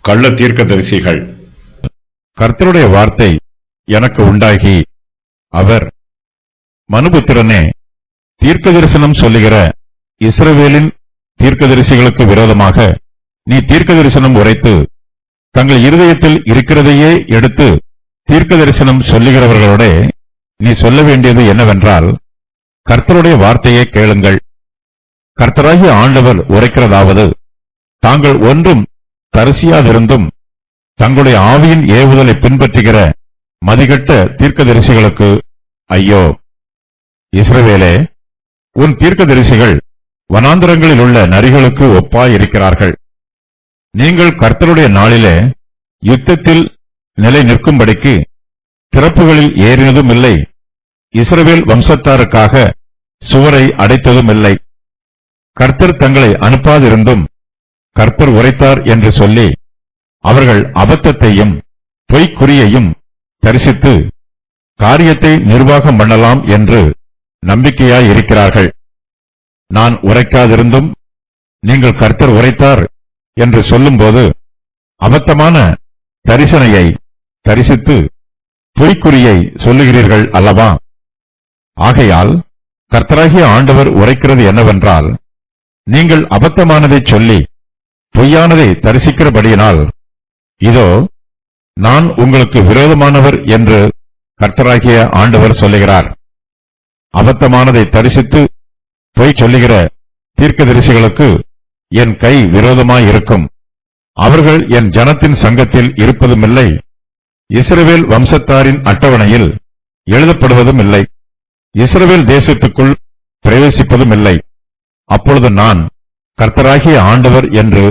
கள்ள தீர்க்கதரிசிகள். கர்த்தருடைய வார்த்தை எனக்கு உண்டாகி, அவர், மனுபுத்திரனே, தீர்க்க தரிசனம் சொல்லுகிற இஸ்ரவேலின் தீர்க்கதரிசிகளுக்கு விரோதமாக நீ தீர்க்க தரிசனம் உரைத்து, தங்கள் இருதயத்தில் இருக்கிறதையே எடுத்து தீர்க்க தரிசனம் சொல்லுகிறவர்களோட நீ சொல்ல வேண்டியது என்னவென்றால், கர்த்தருடைய வார்த்தையை கேளுங்கள். கர்த்தராகிய ஆண்டவர் உரைக்கிறதாவது, தாங்கள் ஒன்றும் தரிசியாதிருந்தும் தங்களுடைய ஆவியின் ஏவுதலை பின்பற்றுகிற மதிகட்ட தீர்க்கதரிசிகளுக்கு ஐயோ! இஸ்ரவேலே, உன் தீர்க்கதரிசிகள் வனாந்தரங்களில் உள்ள நரிகளுக்கு ஒப்பாயிருக்கிறார்கள். நீங்கள் கர்த்தருடைய நாளிலே யுத்தத்தில் நிலை நிற்கும்படிக்கு திறப்புகளில் ஏறினதும் இல்லை, இஸ்ரவேல் வம்சத்தாருக்காக சுவரை அடைத்ததும் இல்லை. கர்த்தர் தங்களை அனுப்பாதிருந்தும் கர்த்தர் உரைத்தார் என்று சொல்லி அவர்கள் அபத்தத்தையும் பொய்க்குறியையும் தரிசித்து காரியத்தை நிர்வாகம் பண்ணலாம் என்று நம்பிக்கையாயிருக்கிறார்கள். நான் உரைக்காதிருந்தும் நீங்கள் கர்த்தர் உரைத்தார் என்று சொல்லும்போது அபத்தமான தரிசனையை தரிசித்து பொய்க்குறியை சொல்லுகிறீர்கள் அல்லவா? ஆகையால் கர்த்தராகிய ஆண்டவர் உரைக்கிறது என்னவென்றால், நீங்கள் அபத்தமானதை சொல்லி பொய்யானதை தரிசிக்கிறபடியினால் இதோ நான் உங்களுக்கு விரோதமானவர் என்று கர்த்தராகிய ஆண்டவர் சொல்லுகிறார். அபத்தமானதை தரிசித்து பொய் சொல்லுகிற தீர்க்கதரிசிகளுக்கு என் கை விரோதமாயிருக்கும். அவர்கள் என் ஜனத்தின் சங்கத்தில் இருப்பதுமில்லை, இஸ்ரவேல் வம்சத்தாரின் அட்டவணையில் எழுதப்படுவதும் இல்லை, இஸ்ரவேல் தேசத்துக்குள் பிரவேசிப்பதும் இல்லை. அப்பொழுது நான் கர்த்தராகிய ஆண்டவர் என்று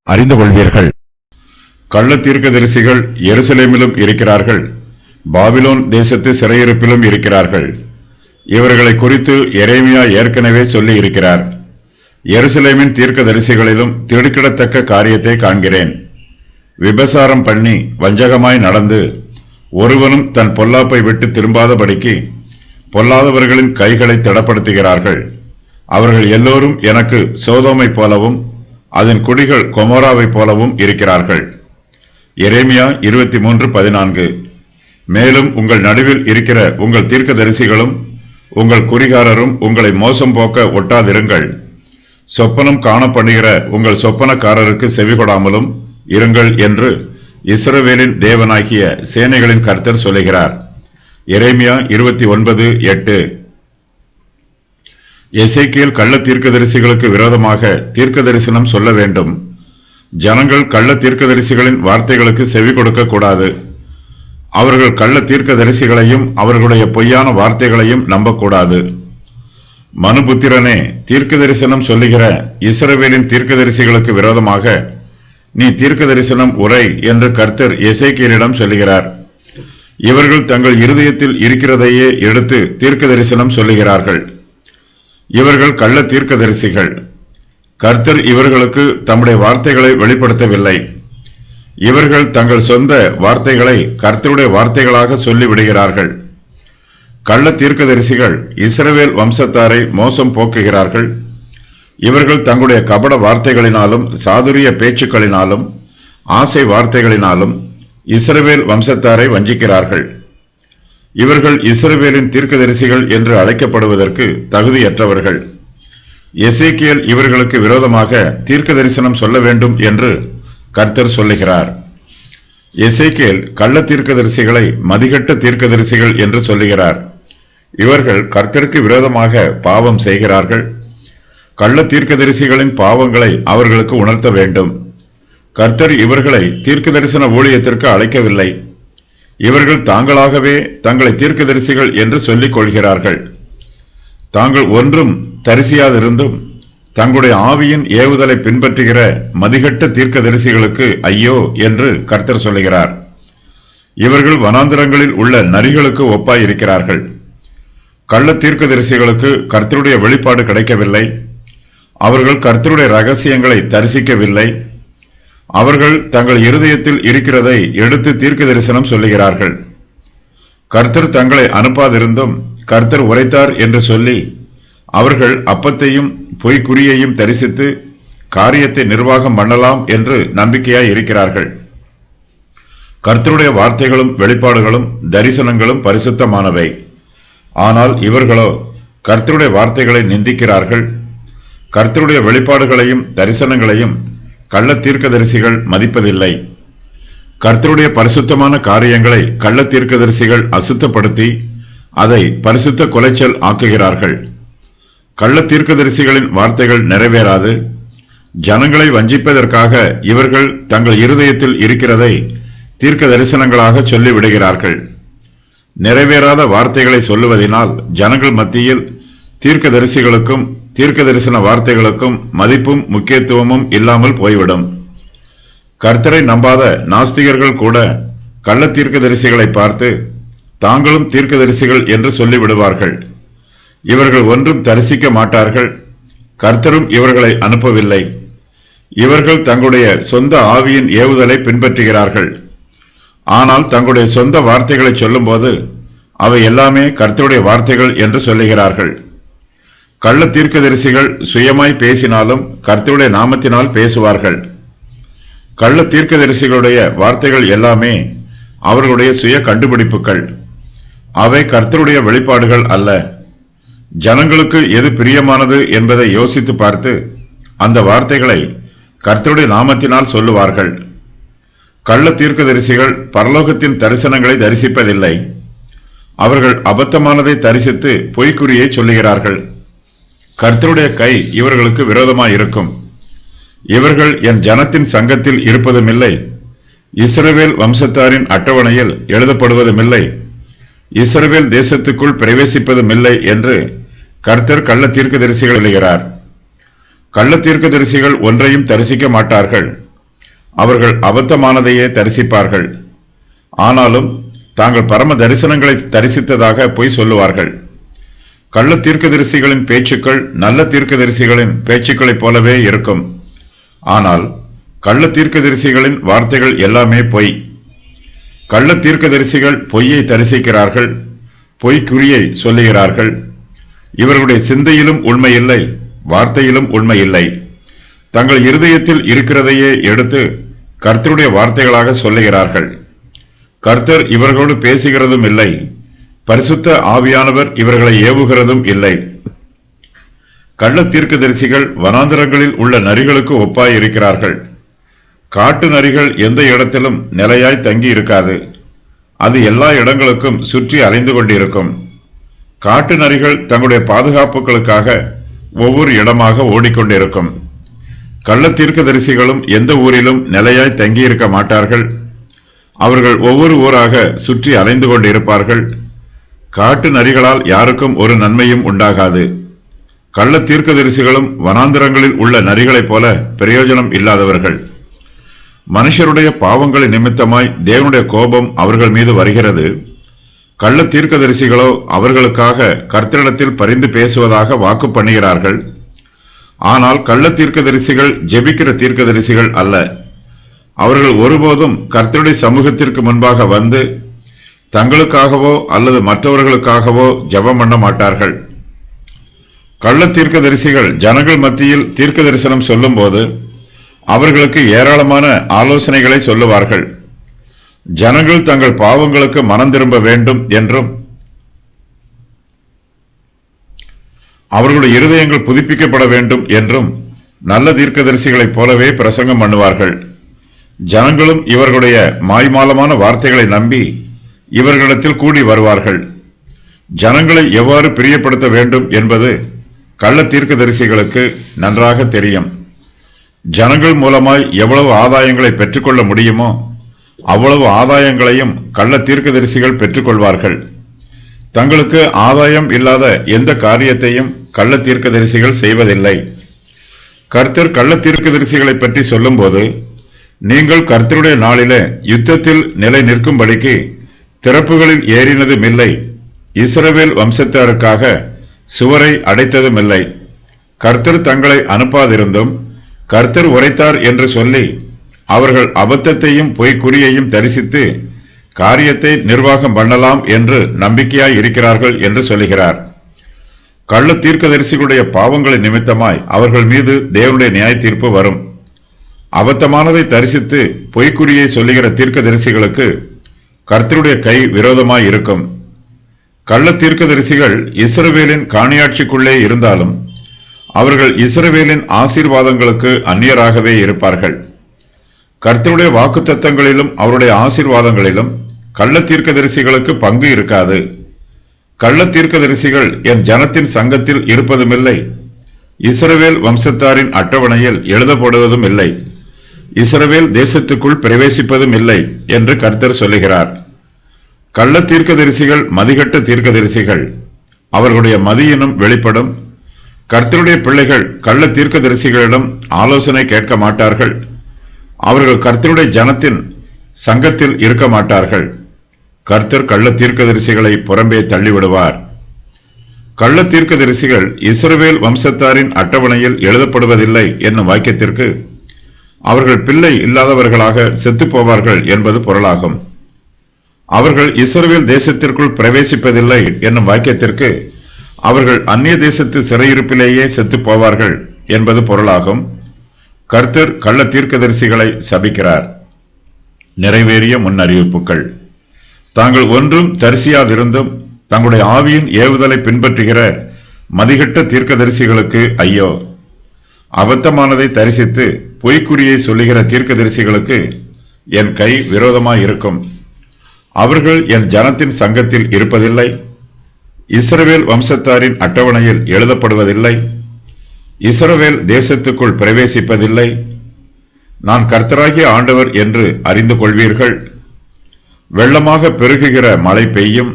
அறிந்து கொள்வீர்கள். கள்ள தீர்க்கதரிசிகள் எருசலேமிலும் இருக்கிறார்கள், பாபிலோன் தேசத்து சிறையிருப்பிலும் இருக்கிறார்கள். இவர்களை குறித்து எரேமியா ஏற்கனவே சொல்லி இருக்கிறார். எருசலேமின் தீர்க்கதரிசிகளிலும் திடுக்கிடத்தக்க காரியத்தை காண்கிறேன். விபசாரம் பண்ணி வஞ்சகமாய் நடந்து ஒருவனும் தன் பொல்லாப்பை விட்டு திரும்பாதபடிக்கு பொல்லாதவர்களின் கைகளை திடப்படுத்துகிறார்கள். அவர்கள் எல்லோரும் எனக்கு சோதோமை போலவும் அதன் குடிகள் கொமோராவை போலவும் இருக்கிறார்கள். எரேமியா 23:14. மேலும் உங்கள் நடுவில் இருக்கிற உங்கள் தீர்க்கதரிசிகளும் உங்கள் குறிகாரரும் உங்களை மோசம் போக்க ஒட்டாதிருங்கள். சொப்பனம் காணப்படுகிற உங்கள் சொப்பனக்காரருக்கு செவிகொடாமலும் இருங்கள் என்று இஸ்ரவேலின் தேவனாகிய சேனைகளின் கர்த்தர் சொல்லுகிறார். எரேமியா 29:8. எசேக்கியேல் கள்ள தீர்க்கதரிசிகளுக்கு விரோதமாக தீர்க்க தரிசனம் சொல்ல வேண்டும். ஜனங்கள் கள்ள தீர்க்கதரிசிகளின் வார்த்தைகளுக்கு செவி கொடுக்க கூடாது. அவர்கள் கள்ள தீர்க்கதரிசிகளையும் அவர்களுடைய பொய்யான வார்த்தைகளையும் நம்பக்கூடாது. மனுபுத்திரனே, தீர்க்க தரிசனம் சொல்லுகிற இஸ்ரவேலின் தீர்க்கதரிசிகளுக்கு விரோதமாக நீ தீர்க்க தரிசனம் உரை என்று கர்த்தர் எசேக்கியேலிடம் சொல்லுகிறார். இவர்கள் தங்கள் இருதயத்தில் இருக்கிறதையே எடுத்து தீர்க்க தரிசனம் சொல்லுகிறார்கள். இவர்கள் கள்ள தீர்க்கதரிசிகள். கர்த்தர் இவர்களுக்கு தம்முடைய வார்த்தைகளை வெளிப்படுத்தவில்லை. இவர்கள் தங்கள் சொந்த வார்த்தைகளை கர்த்தருடைய வார்த்தைகளாக சொல்லிவிடுகிறார்கள். கள்ள தீர்க்கதரிசிகள் இஸ்ரவேல் வம்சத்தாரை மோசம் போக்குகிறார்கள். இவர்கள் தங்களுடைய கபட வார்த்தைகளினாலும் சாதுரிய பேச்சுக்களினாலும் ஆசை வார்த்தைகளினாலும் இஸ்ரவேல் வம்சத்தாரை வஞ்சிக்கிறார்கள். இவர்கள் இஸ்ரவேலின் தீர்க்கதரிசிகள் என்று அழைக்கப்படுவதற்கு தகுதியற்றவர்கள். எசேக்கியேல் இவர்களுக்கு விரோதமாக தீர்க்க தரிசனம் சொல்ல வேண்டும் என்று கர்த்தர் சொல்லுகிறார். எசேக்கியேல் கள்ள தீர்க்கதரிசிகளை மதிகட்ட தீர்க்கதரிசிகள் என்று சொல்லுகிறார். இவர்கள் கர்த்தருக்கு விரோதமாக பாவம் செய்கிறார்கள். கள்ள தீர்க்கதரிசிகளின் பாவங்களை அவர்களுக்கு உணர்த்த வேண்டும். கர்த்தர் இவர்களை தீர்க்க தரிசன ஊழியத்திற்கு அழைக்கவில்லை. இவர்கள் தாங்களாகவே தங்களை தீர்க்கதரிசிகள் என்று சொல்லிக் கொள்கிறார்கள். தாங்கள் ஒன்றும் தரிசியாதிருந்தும் தங்களுடைய ஆவியின் ஏவுதலை பின்பற்றுகிற மதிகட்ட தீர்க்கதரிசிகளுக்கு ஐயோ என்று கர்த்தர் சொல்லுகிறார். இவர்கள் வனாந்தரங்களில் உள்ள நரிகளுக்கு ஒப்பாயிருக்கிறார்கள். கள்ள தீர்க்கதரிசிகளுக்கு கர்த்தருடைய வெளிப்பாடு கிடைக்கவில்லை. அவர்கள் கர்த்தருடைய ரகசியங்களை தரிசிக்கவில்லை. அவர்கள் தங்கள் இருதயத்தில் இருக்கிறதை எடுத்து தீர்க்க தரிசனம் சொல்லுகிறார்கள். கர்த்தர் தங்களை அனுப்பாதிருந்தும் கர்த்தர் உரைத்தார் என்று சொல்லி அவர்கள் அப்பத்தையும் பொய்க்குறியையும் தரிசித்து காரியத்தை நிர்வாகம் பண்ணலாம் என்று நம்பிக்கையாய் இருக்கிறார்கள். கர்த்தருடைய வார்த்தைகளும் வெளிப்பாடுகளும் தரிசனங்களும் பரிசுத்தமானவை. ஆனால் இவர்களோ கர்த்தருடைய வார்த்தைகளை நிந்திக்கிறார்கள். கர்த்தருடைய வெளிப்பாடுகளையும் தரிசனங்களையும் கள்ள தீர்க்கதரிசிகள் மதிப்பதில்லை. கர்த்தருடைய பரிசுத்தமான காரியங்களை கள்ள தீர்க்கதரிசிகள் அசுத்தப்படுத்தி அதை பரிசுத்த கொலைச்சல் ஆக்குகிறார்கள். கள்ள தீர்க்கதரிசிகளின் வார்த்தைகள் நிறைவேறாது. ஜனங்களை வஞ்சிப்பதற்காக இவர்கள் தங்கள் இருதயத்தில் இருக்கிறதை தீர்க்க தரிசனங்களாக சொல்லிவிடுகிறார்கள். நிறைவேறாத வார்த்தைகளை சொல்லுவதனால் ஜனங்கள் மத்தியில் தீர்க்க தரிசிகளுக்கும் தீர்க்க தரிசன வார்த்தைகளுக்கும் மதிப்பும் முக்கியத்துவமும் இல்லாமல் போய்விடும். கர்த்தரை நம்பாத நாஸ்திகர்கள் கூட கள்ள தீர்க்க தரிசிகளை பார்த்து தாங்களும் தீர்க்க தரிசிகள் என்று சொல்லிவிடுவார்கள். இவர்கள் ஒன்றும் தரிசிக்க மாட்டார்கள். கர்த்தரும் இவர்களை அனுப்பவில்லை. இவர்கள் தங்களுடைய சொந்த ஆவியின் ஏவுதலை பின்பற்றுகிறார்கள். ஆனால் தங்களுடைய சொந்த வார்த்தைகளை சொல்லும்போது அவை எல்லாமே கர்த்தருடைய வார்த்தைகள் என்று சொல்லுகிறார்கள். கள்ள தீர்க்கதரிசிகள் சுயமாய் பேசினாலும் கர்த்தருடைய நாமத்தினால் பேசுவார்கள். கள்ள தீர்க்கதரிசிகளுடைய வார்த்தைகள் எல்லாமே அவர்களுடைய சுய கண்டுபிடிப்புகள். அவை கர்த்தருடைய வெளிப்பாடுகள் அல்ல. ஜனங்களுக்கு எது பிரியமானது என்பதை யோசித்து பார்த்து அந்த வார்த்தைகளை கர்த்தருடைய நாமத்தினால் சொல்லுவார்கள். கள்ள தீர்க்கதரிசிகள் பரலோகத்தின் தரிசனங்களை தரிசிப்பதில்லை. அவர்கள் அபத்தமானதை தரிசித்து பொய்க்குறியை சொல்லுகிறார்கள். கர்த்தருடைய கை இவர்களுக்கு விரோதமாயிருக்கும். இவர்கள் என் ஜனத்தின் சங்கத்தில் இருப்பதுமில்லை, இஸ்ரவேல் வம்சத்தாரின் அட்டவணையில் எழுதப்படுவதுமில்லை, இஸ்ரவேல் தேசத்துக்குள் பிரவேசிப்பதுமில்லை என்று கர்த்தர் கள்ள தீர்க்கதரிசிகள் எழுகிறார். கள்ள தீர்க்கதரிசிகள் ஒன்றையும் தரிசிக்க மாட்டார்கள். அவர்கள் அபத்தமானதையே தரிசிப்பார்கள். ஆனாலும் தாங்கள் பரம தரிசனங்களை தரிசித்ததாக பொய் சொல்லுவார்கள். கள்ள தீர்க்கதரிசிகளின் பேச்சுக்கள் நல்ல தீர்க்கதரிசிகளின் பேச்சுக்களைப் போலவே இருக்கும். ஆனால் கள்ள தீர்க்கதரிசிகளின் வார்த்தைகள் எல்லாமே பொய். கள்ள தீர்க்கதரிசிகள் பொய்யை தரிசிக்கிறார்கள், பொய்க்குறியை சொல்லுகிறார்கள். இவர்களுடைய சிந்தையிலும் உண்மையில்லை, வார்த்தையிலும் உண்மையில்லை. தங்கள் இருதயத்தில் இருக்கிறதையே எடுத்து கர்த்தருடைய வார்த்தைகளாக சொல்லுகிறார்கள். கர்த்தர் இவர்களோடு பேசுகிறதும் இல்லை, பரிசுத்த ஆவியானவர் இவர்களை ஏவுகிறதும் இல்லை. கள்ள தீர்க்கதரிசிகள் வனாந்தரங்களில் உள்ள நரிகளுக்கு ஒப்பாய் இருக்கிறார்கள். காட்டு நரிகள் எந்த இடத்திலும் நிலையாய் தங்கி இருக்காது. அது எல்லா இடங்களுக்கும் சுற்றி அலைந்து கொண்டிருக்கும். காட்டு நரிகள் தங்களுடைய பாதுகாப்புகளுக்காக ஒவ்வொரு இடமாக ஓடிக்கொண்டிருக்கும். கள்ள தீர்க்கதரிசிகளும் எந்த ஊரிலும் நிலையாய் தங்கியிருக்க மாட்டார்கள். அவர்கள் ஒவ்வொரு ஊராக சுற்றி அலைந்து கொண்டிருப்பார்கள். காட்டு நரிகளால் யாருக்கும் ஒரு நன்மையும் உண்டாகாது. கள்ள தீர்க்கதரிசிகளும் வனாந்திரங்களில் உள்ள நரிகளைப் போல பிரயோஜனம் இல்லாதவர்கள். மனுஷருடைய பாவங்களின் நிமித்தமாய் தேவனுடைய கோபம் அவர்கள் மீது வருகிறது. கள்ள தீர்க்கதரிசிகளோ அவர்களுக்காக கர்த்தரிடத்தில் பரிந்து பேசுவதாக வாக்கு பண்ணுகிறார்கள். ஆனால் கள்ள தீர்க்கதரிசிகள் ஜெபிக்கிற தீர்க்கதரிசிகள் அல்ல. அவர்கள் ஒருபோதும் கர்த்தருடைய சமூகத்திற்கு முன்பாக வந்து தங்களுக்காகவோ அல்லது மற்றவர்களுக்காகவோ ஜெபம் பண்ண மாட்டார்கள். கள்ள தீர்க்கதரிசிகள் ஜனங்கள் மத்தியில் தீர்க்க தரிசனம் சொல்லும் போது அவர்களுக்கு ஏராளமான ஆலோசனைகளை சொல்லுவார்கள். ஜனங்கள் தங்கள் பாவங்களுக்கு மனம் திரும்ப வேண்டும் என்றும் அவர்களுடைய இருதயங்கள் புதுப்பிக்கப்பட வேண்டும் என்றும் நல்ல தீர்க்கதரிசிகளைப் போலவே பிரசங்கம் பண்ணுவார்கள். ஜனங்களும் இவர்களுடைய மாய்மாலமான வார்த்தைகளை நம்பி இவர்களிடத்தில் கூடி வருவார்கள். ஜனங்களை எவ்வாறு பிரியப்படுத்த வேண்டும் என்பது கள்ள தீர்க்கதரிசிகளுக்கு நன்றாக தெரியும். ஜனங்கள் மூலமாய் எவ்வளவு ஆதாயங்களை பெற்றுக்கொள்ள முடியுமோ அவ்வளவு ஆதாயங்களையும் கள்ள தீர்க்கதரிசிகள் பெற்றுக்கொள்வார்கள். தங்களுக்கு ஆதாயம் இல்லாத எந்த காரியத்தையும் கள்ள தீர்க்கதரிசிகள் செய்வதில்லை. கர்த்தர் கள்ள தீர்க்கதரிசிகளை பற்றி சொல்லும்போது, நீங்கள் கர்த்தருடைய நாளிலே யுத்தத்தில் நிலை நிற்கும்படிக்கு திறப்புகளில் ஏறினதும் இல்லை, இஸ்ரவேல் வம்சத்தாருக்காக சுவரை அடைத்ததும் இல்லை. கர்த்தர் தங்களை அனுப்பாதிருந்தும் கர்த்தர் உரைத்தார் என்று சொல்லி அவர்கள் அபத்தத்தையும் பொய்க்குறியையும் தரிசித்து காரியத்தை நிர்வாகம் பண்ணலாம் என்று நம்பிக்கையாய் இருக்கிறார்கள் என்று சொல்லுகிறார். கள்ள தீர்க்கதரிசிகளுடைய பாவங்களின் நிமித்தமாய் அவர்கள் மீது தேவனுடைய நியாய தீர்ப்பு வரும். அபத்தமானதை தரிசித்து பொய்க்குறியை சொல்லுகிற தீர்க்கதரிசிகளுக்கு கர்த்தருடைய கை விரோதமாய் இருக்கும். கள்ள தீர்க்கதரிசிகள் இஸ்ரவேலின் காணியாட்சிக்குள்ளே இருந்தாலும் அவர்கள் இஸ்ரவேலின் ஆசீர்வாதங்களுக்கு அந்நியராகவே இருப்பார்கள். கர்த்தருடைய வாக்குத்தத்தங்களிலும் அவருடைய ஆசீர்வாதங்களிலும் கள்ள தீர்க்கதரிசிகளுக்கு பங்கு இருக்காது. கள்ள தீர்க்கதரிசிகள் என் ஜனத்தின் சங்கத்தில் இருப்பதுமில்லை, இஸ்ரவேல் வம்சத்தாரின் அட்டவணையில் எழுதப்படுவதும் இல்லை, இஸ்ரவேல் தேசத்துக்குள் பிரவேசிப்பதும் இல்லை என்று கர்த்தர் சொல்லுகிறார். கள்ள தீர்க்கதரிசிகள் மதிகட்ட தீர்க்கதரிசிகள், அவர்களுடைய மதியினும் வெளிப்படும். கர்த்தருடைய பிள்ளைகள் கள்ள தீர்க்கதரிசிகளிடம் ஆலோசனை கேட்க மாட்டார்கள். அவர்கள் கர்த்தருடைய ஜனத்தின் சங்கத்தில் இருக்க மாட்டார்கள். கர்த்தர் கள்ள தீர்க்கதரிசிகளை புறம்பே தள்ளிவிடுவார். கள்ள தீர்க்கதரிசிகள் இஸ்ரவேல் வம்சத்தாரின் அட்டவணையில் எழுதப்படுவதில்லை என்னும் வாக்கியத்திற்கு அவர்கள் பிள்ளை இல்லாதவர்களாக செத்து போவார்கள் என்பது பொருளாகும். அவர்கள் இஸ்ரவேல் தேசத்திற்குள் பிரவேசிப்பதில்லை என்னும் வாக்கியத்திற்கு அவர்கள் அந்நிய தேசத்து சிறையிருப்பிலேயே செத்து போவார்கள் என்பது பொருளாகும். கர்த்தர் கள்ள தீர்க்கதரிசிகளை சபிக்கிறார். நிறைவேறிய முன்னறிவிப்புகள். தாங்கள் ஒன்றும் தரிசியாதிருந்தும் தங்களுடைய ஆவியின் ஏவுதலை பின்பற்றுகிற மதிகட்ட தீர்க்கதரிசிகளுக்கு ஐயோ! அபத்தமானதை தரிசித்து பொய்க்குறியை சொல்லுகிற தீர்க்கதரிசிகளுக்கு என் கை விரோதமாயிருக்கும். அவர்கள் என் ஜனத்தின் சங்கத்தில் இருப்பதில்லை, இஸ்ரவேல் வம்சத்தாரின் அட்டவணையில் எழுதப்படுவதில்லை, இஸ்ரவேல் தேசத்துக்குள் பிரவேசிப்பதில்லை. நான் கர்த்தராகிய ஆண்டவர் என்று அறிந்து கொள்வீர்கள். வெள்ளமாக பெருகுகிற மழை பெய்யும்,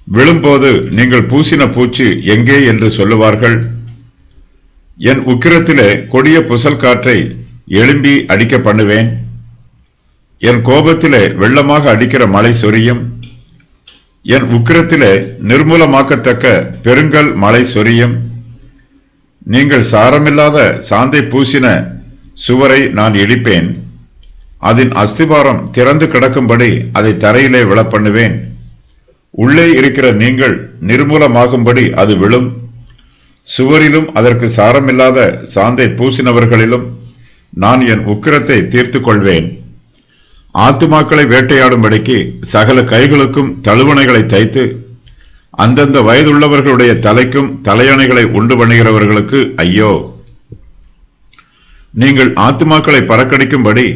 விழும்போது நீங்கள் பூசின பூச்சி எங்கே என்று சொல்லுவார்கள். என் உக்கிரத்திலே கொடிய புசல் காற்றை எழும்பி அடிக்க பண்ணுவேன். என் கோபத்திலே வெள்ளமாக அடிக்கிற மழை சொரியும். என் உக்கிரத்திலே நிர்மூலமாக்கத்தக்க பெருங்கல் மழை சொரியும். நீங்கள் சாரமில்லாத சாந்தை பூசின சுவரை நான் இடிப்பேன். அதன் அஸ்திபாரம் திறந்து கிடக்கும்படி அதை தரையிலே விழப்பண்ணுவேன். உள்ளே இருக்கிற நீங்கள் நிர்மூலமாகும்படி அது விழும். சுவரிலும் அதற்கு சாரமில்லாத சாந்தை பூசினவர்களிலும் நான் என் உக்கிரத்தை தீர்த்து கொள்வேன். ஆத்துமாக்களை வேட்டையாடும்படிக்கு சகல கைகளுக்கும் தழுவணைகளை தைத்து அந்தந்த வயதுள்ளவர்களுடைய தலைக்கும் தலையணைகளை உண்டு பண்ணுகிறவர்களுக்கு ஐயோ! நீங்கள் ஆத்துமாக்களை பறக்கடிக்கும்படி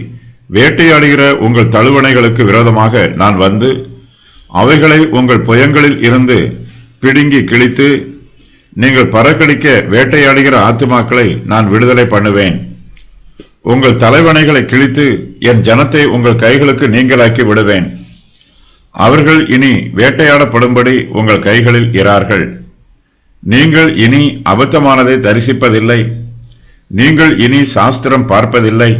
வேட்டையாடுகிற உங்கள் தழுவணைகளுக்கு விரோதமாக நான் வந்து அவைகளை உங்கள் புயங்களில் இருந்து பிடுங்கி கிழித்து நீங்கள் பறக்கடிக்க வேட்டையாடுகிற ஆத்துமாக்களை நான் விடுதலை பண்ணுவேன். உங்கள் தலைவணைகளை கிழித்து என் ஜனத்தை உங்கள் கைகளுக்கு நீங்களாக்கி விடுவேன். அவர்கள் இனி வேட்டையாடப்படும்படி உங்கள் கைகளில் இரார்கள். நீங்கள் இனி அபத்தமானதை தரிசிப்பதில்லை, நீங்கள் இனி சாஸ்திரம் பார்ப்பதில்லை.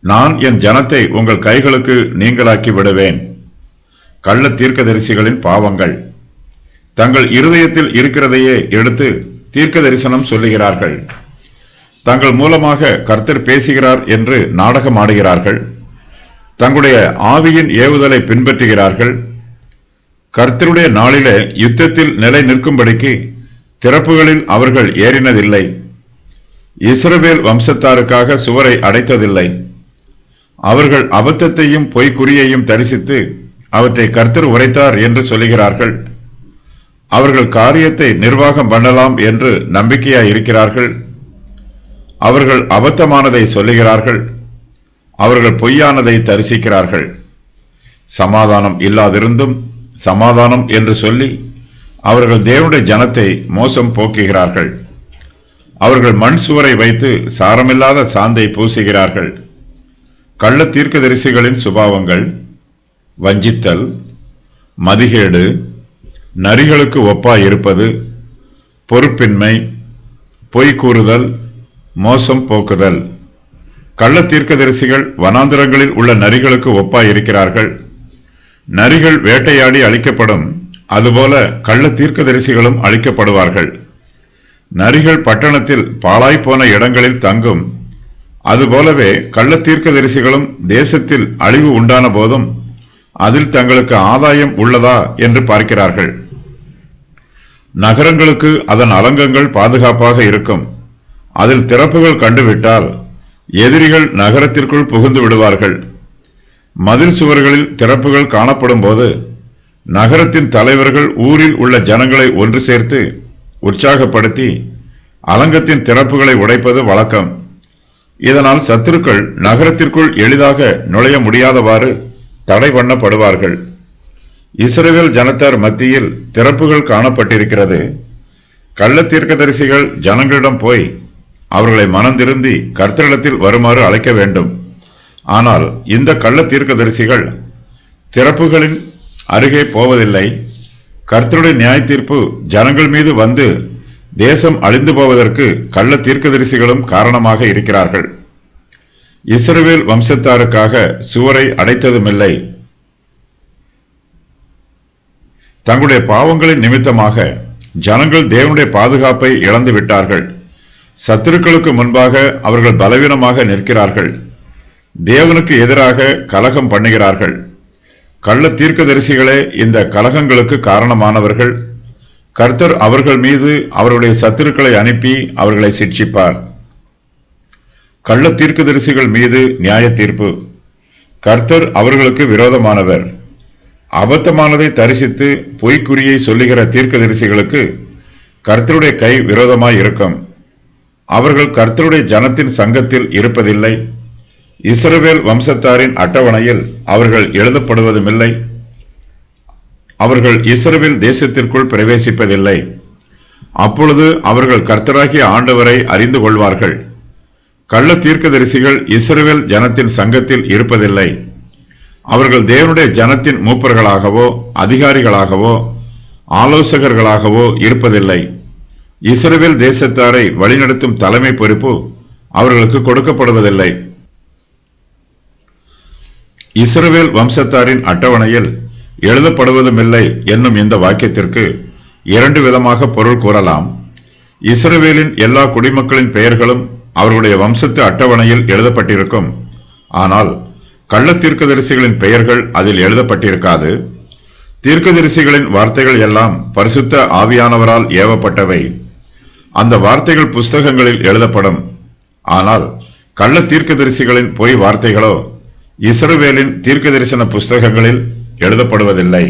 நான் என் ஜனத்தை உங்கள் கைகளுக்கு நீங்களாக்கி விடுவேன். கள்ள தீர்க்கதரிசிகளின் பாவங்கள். தங்கள் இருதயத்தில் இருக்கிறதையே எடுத்து தீர்க்க தரிசனம் சொல்லுகிறார்கள். தங்கள் மூலமாக கர்த்தர் பேசுகிறார் என்று நாடகம் ஆடுகிறார்கள். தங்களுடைய ஆவியின் ஏவுதலை பின்பற்றுகிறார்கள். கர்த்தருடைய நாளிலே யுத்தத்தில் நிலை நிற்கும்படிக்கு திறப்புகளில் அவர்கள் ஏறினதில்லை. இஸ்ரவேல் வம்சத்தாருக்காக சுவரை அடைத்ததில்லை. அவர்கள் அபத்தத்தையும் பொய்க்குறியையும் தரிசித்து அவற்றை கர்த்தர் உரைத்தார் என்று சொல்லுகிறார்கள். அவர்கள் காரியத்தை நிர்வாகம் பண்ணலாம் என்று நம்பிக்கையாய் இருக்கிறார்கள். அவர்கள் அபத்தமானதை சொல்லுகிறார்கள். அவர்கள் பொய்யானதை தரிசிக்கிறார்கள். சமாதானம் இல்லாதிருந்தும் சமாதானம் என்று சொல்லி அவர்கள் தேவனுடைய ஜனத்தை மோசம் போக்குகிறார்கள். அவர்கள் மண் சுவரை வைத்து சாரமில்லாத சாந்தை பூசுகிறார்கள். கள்ள தீர்க்கதரிசிகளின் சுபாவங்கள்: வஞ்சித்தல், மதிகேடு, நரிகளுக்கு ஒப்பாய் இருப்பது, பொறுப்பின்மை, பொய் கூறுதல், மோசம் போக்குதல். கள்ள தீர்க்கதரிசிகள் வனாந்திரங்களில் உள்ள நரிகளுக்கு ஒப்பாய் இருக்கிறார்கள். நரிகள் வேட்டையாடி அழிக்கப்படும், அதுபோல கள்ள தீர்க்கதரிசிகளும் அழிக்கப்படுவார்கள். நரிகள் பட்டணத்தில் பாழாய்ப்போன இடங்களில் தங்கும், அதுபோலவே கள்ள தீர்க்கதரிசிகளும் தேசத்தில் அழிவு உண்டான போதும் அதில் தங்களுக்கு ஆதாயம் உள்ளதா என்று பார்க்கிறார்கள். நகரங்களுக்கு அதன் அலங்கங்கள் பாதுகாப்பாக இருக்கும். அதில் திறப்புகள் கண்டுவிட்டால் எதிரிகள் நகரத்திற்குள் புகுந்து விடுவார்கள். மதில் சுவர்களில் திறப்புகள் காணப்படும் போது நகரத்தின் தலைவர்கள் ஊரில் உள்ள ஜனங்களை ஒன்று சேர்த்து உற்சாகப்படுத்தி அலங்கத்தின் திறப்புகளை உடைப்பது வழக்கம். இதனால் சத்துருக்கள் நகரத்திற்குள் எளிதாக நுழைய முடியாதவாறு தடை பண்ணப்படுவார்கள். இஸ்ரவேல் ஜனத்தார் மத்தியில் திறப்புகள் காணப்பட்டிருக்கிறது. கள்ள தீர்க்கதரிசிகள் ஜனங்களிடம் போய் அவர்களை மனந்திருந்தி கர்த்தரிடத்தில் வருமாறு அழைக்க வேண்டும். ஆனால் இந்த கள்ள தீர்க்கதரிசிகள் திறப்புகளின் அருகே போவதில்லை. கர்த்தருடைய நியாய தீர்ப்பு ஜனங்கள் மீது வந்து தேசம் அழிந்து போவதற்கு கள்ள தீர்க்கதரிசிகளும் காரணமாக இருக்கிறார்கள். இஸ்ரவேல் வம்சத்தாருக்காக சுவரை அடைத்ததுமில்லை. தங்களுடைய பாவங்களின் நிமித்தமாக ஜனங்கள் தேவனுடைய பாதுகாப்பை இழந்து விட்டார்கள். சத்துருக்களுக்கு முன்பாக அவர்கள் பலவீனமாக நிற்கிறார்கள். தேவனுக்கு எதிராக கலகம் பண்ணுகிறார்கள். கள்ள தீர்க்கதரிசிகளே இந்த கலகங்களுக்கு காரணமானவர்கள். கர்த்தர் அவர்கள் மீது அவருடைய சத்துருக்களை அனுப்பி அவர்களை சிட்சிப்பார். கள்ள தீர்க்கதரிசிகள் மீது நியாய தீர்ப்பு. கர்த்தர் அவர்களுக்கு விரோதமானவர். அபத்தமானதை தரிசித்து பொய்க்குறியை சொல்லுகிற தீர்க்கதரிசிகளுக்கு கர்த்தருடைய கை விரோதமாய் இருக்கும். அவர்கள் கர்த்தருடைய ஜனத்தின் சங்கத்தில் இருப்பதில்லை. இஸ்ரவேல் வம்சத்தாரின் அட்டவணையில் அவர்கள் எழுதப்படுவதுமில்லை. அவர்கள் இஸ்ரவேல் தேசத்திற்குள் பிரவேசிப்பதில்லை. அப்பொழுது அவர்கள் கர்த்தராகிய ஆண்டவரை அறிந்து கொள்வார்கள். கள்ள தீர்க்கதரிசிகள் இஸ்ரவேல் ஜனத்தின் சங்கத்தில் இருப்பதில்லை. அவர்கள் தேவனுடைய ஜனத்தின் மூப்பர்களாகவோ அதிகாரிகளாகவோ ஆலோசகர்களாகவோ இருப்பதில்லை. இஸ்ரவேல் தேசத்தாரை வழிநடத்தும் தலைமை பொறுப்பு அவர்களுக்கு கொடுக்கப்படுவதில்லை. இஸ்ரவேல் வம்சத்தாரின் அட்டவணையில் எழுதப்படுவதுமில்லை என்னும் இந்த வாக்கியத்திற்கு இரண்டு விதமாக பொருள் கூறலாம். இஸ்ரவேலின் எல்லா குடிமக்களின் பெயர்களும் அவர்களுடைய வம்சத்து அட்டவணையில் எழுதப்பட்டிருக்கும். ஆனால் கள்ள தீர்க்கதரிசிகளின் பெயர்கள் அதில் எழுதப்பட்டிருக்காது. தீர்க்கதரிசிகளின் வார்த்தைகள் எல்லாம் பரிசுத்த ஆவியானவரால் ஏவப்பட்டவை. அந்த வார்த்தைகள் புஸ்தகங்களில் எழுதப்படும். ஆனால் கள்ள தீர்க்கதரிசிகளின் பொய் வார்த்தைகளோ இஸ்ரவேலின் தீர்க்கதரிசன புஸ்தகங்களில் எழுதப்படுவதில்லை.